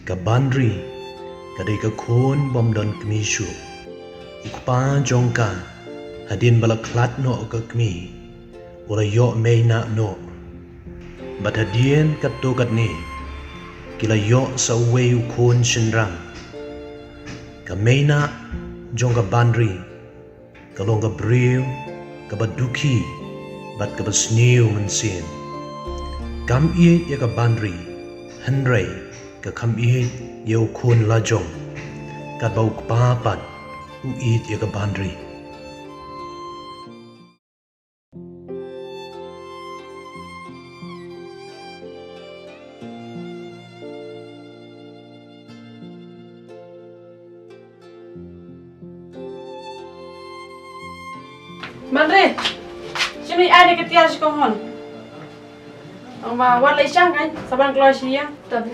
ka Banri kadai ka khon bomdon kmishu ukpa jongka hadin balaklat no ka kmi ora yo meina no batadien katto katni kila yo sa uwe khon shinram ka meina jongka Banri ka longa bril ka baduki bat ka basniu mansin kam ie ya ka Banri hanrei ka kam ie yeu khon la jong kat bau pa pat u it ya ka Banri Banri, sini ada ketiak sekohon. Oma wala isang kan, saban keluar siya. Tapi.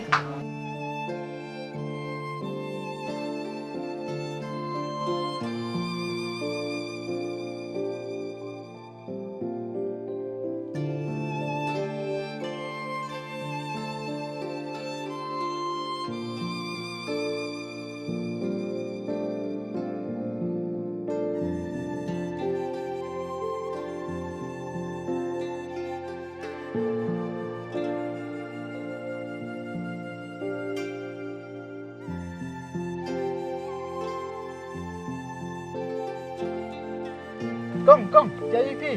Kong, jadi pi.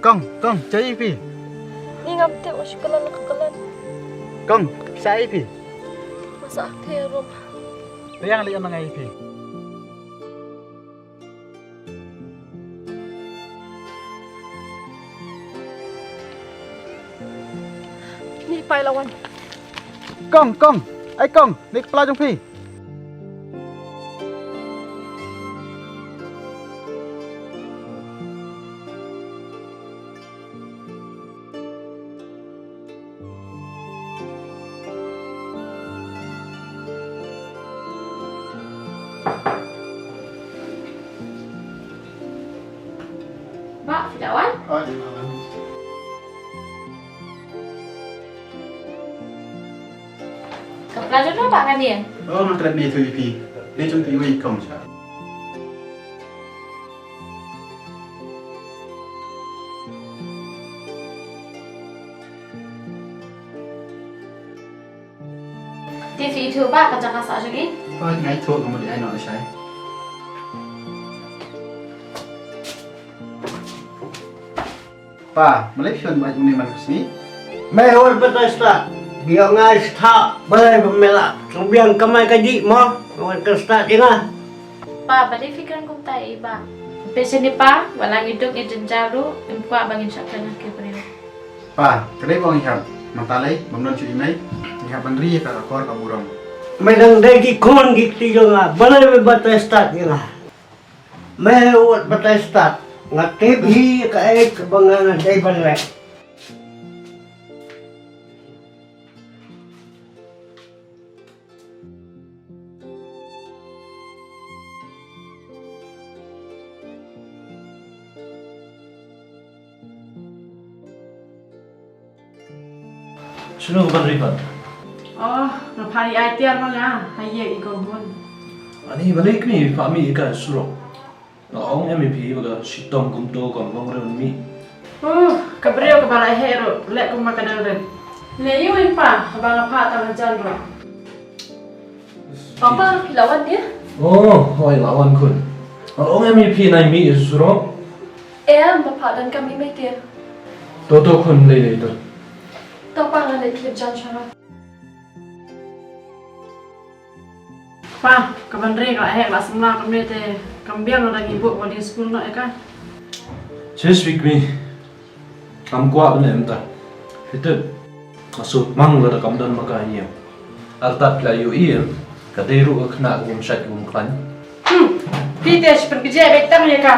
Kong, jadi pi. Ni ngamte masih kalan nakakalan. Kong, saya pi. Masa terum. Yang lihat mga pi. Ni pailawan. Kong, ay Kong, nik pelajong pi. Pak, Fidawan. Pelajar apa kan dia? Oh, makan ni tu pi. Ni cuma tu ikom saja. TV itu pak kerja kasar lagi. Oh, ngai tu kamu di anak saya. Pa, Malaysia buat ni mana sini? Mehor bertesta, biar ngai start boleh bermelak. Kemudian kamai kaji mau, ngai ke start ingat. Pak, pada fikiran kau tak iba. Pesen ni pak, walang hidup yang jenjaru, impua bangin syakkan lagi beri. Pa, kedai bang ihap. Matalai, bamnon cuci mai. Ihap Banri ka akor ka burong. Medang degi kon gikti jonga, boleh bertesta ingat. Mehor bertesta, ngatip hi kai kebangan dai balai. Sino ka Banri pat Oh, ngapari ITR mana? Hayek ikohon. ani balik mi pami ka suro na ong MP baga sitong kumto kom ngre mi Kabriyo kepala hero, lek kau makan ada. Leyu impa, abang apa tangan jandra. Papa pilawan dia. oh hoi lawan kun ong MP nai mi suro Bapa dan kami meter. toto kun le to Tapangan le klip jan syaraf. Pa, kabandre ka hek la semla kami te kambiang orang ibu wali school nak kan. this week mi am kwa bne emta hitet masuk mang la kam dan maka hiya arta playu ir kaderu akna kum shat kum klan Pitesh pergi betang ya ka.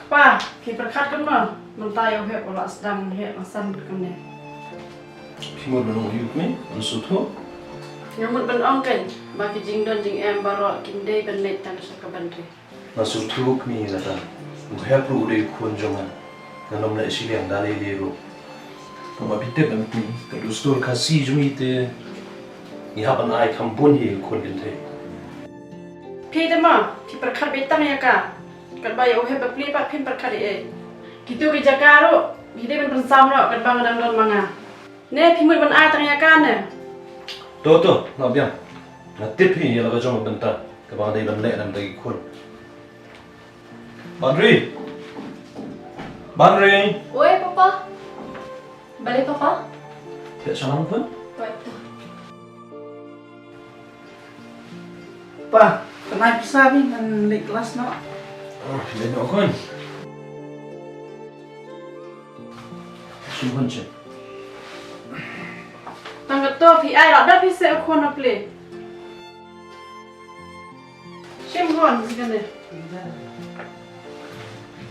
Pa, khi berkat kan mah, mentai oh hek olah sedang hek masan kan ne. Pimur menung hidup ni, ansut ho. Nyamut ben ong kan, bagi jing don jing em barok kindai ben net tan sa ka Banri. Ansut tu kami kata. Bukan perlu dia kun jangan. Nanom nak siliang dalai lero. Kau binte ben kami. Kedustur khasi jumi te. Iha ban ai kampun hi kun binte. Pi te mah, khi berkat betang ya ka. Kan bayar oh hek beli pak pin berkat e. Gitu ke Jakarta, hidai ben pensam lo kan bang dang don manga. Ne pimut ben ai tang ya kan ne. Toto, nak biang. Nak tip hi yang laga jom bentar. Kebang dai ban lek nam dai kun. Banri. Banri. Oi, Papa. Balik, Papa. Tiada salam pun. Right. Pa, kenai pisah ni kan lek kelas no. Oh, dia nak kun. Sumpan je. Tangga to pi ai la da pi se ko na ple. Shem hon kan ne.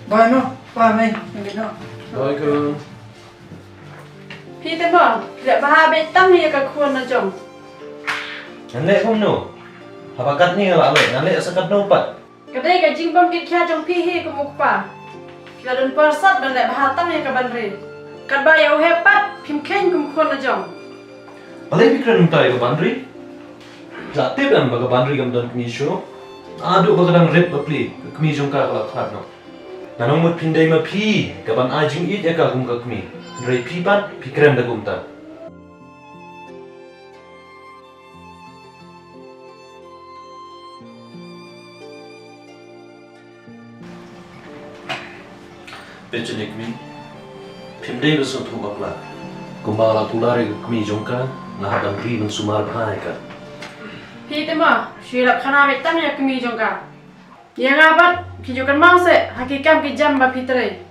Bye no, bye mày, mày no. Baik ke? Pi te mah, lek bah betang ni ka ko na jong. Nanlek pun no. Habakat ni lah lek. Nanlek sekat no pat. Kadai ka jing bom kit kya jong pi he ko muk pa. Kila don persat dan lek bah tang ya ka Banri. Kan ba ya hepat pim ken kum ko na jong. Balai pikiran minta ke Banri. Jatuh kan baga Banri kam dan kami show. Aduh baga dang rep bapli. Kami jongka kalau khat no. Nanong mut pindai ma pi. Kaban ajing it ya ka kum ka kami. Rai pi pat pikiran da kum ta. Bechenik mi. Pindai besok tu bakla. Kumbala tulari kami jongka. Ngah Banri ben sumar bhai ka. Pi te mah, syirap khana betang ya kami jong ka. Ya ngabat, ki jokan mang se, hakikam ki jam ba pitre.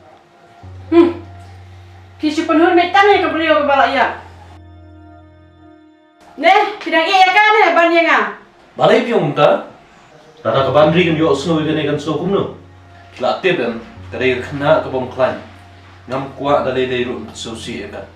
Ki supenhun betang ya ka beliau balak ya. Ne, pidang iya kan ne ban ya nga. Balai piong ta. Tata ke Banri kan yo snow kan kan snow kumno. Latip kan kadai kena ke bom klan. Ngam kuat dalai dai ru sosi ka.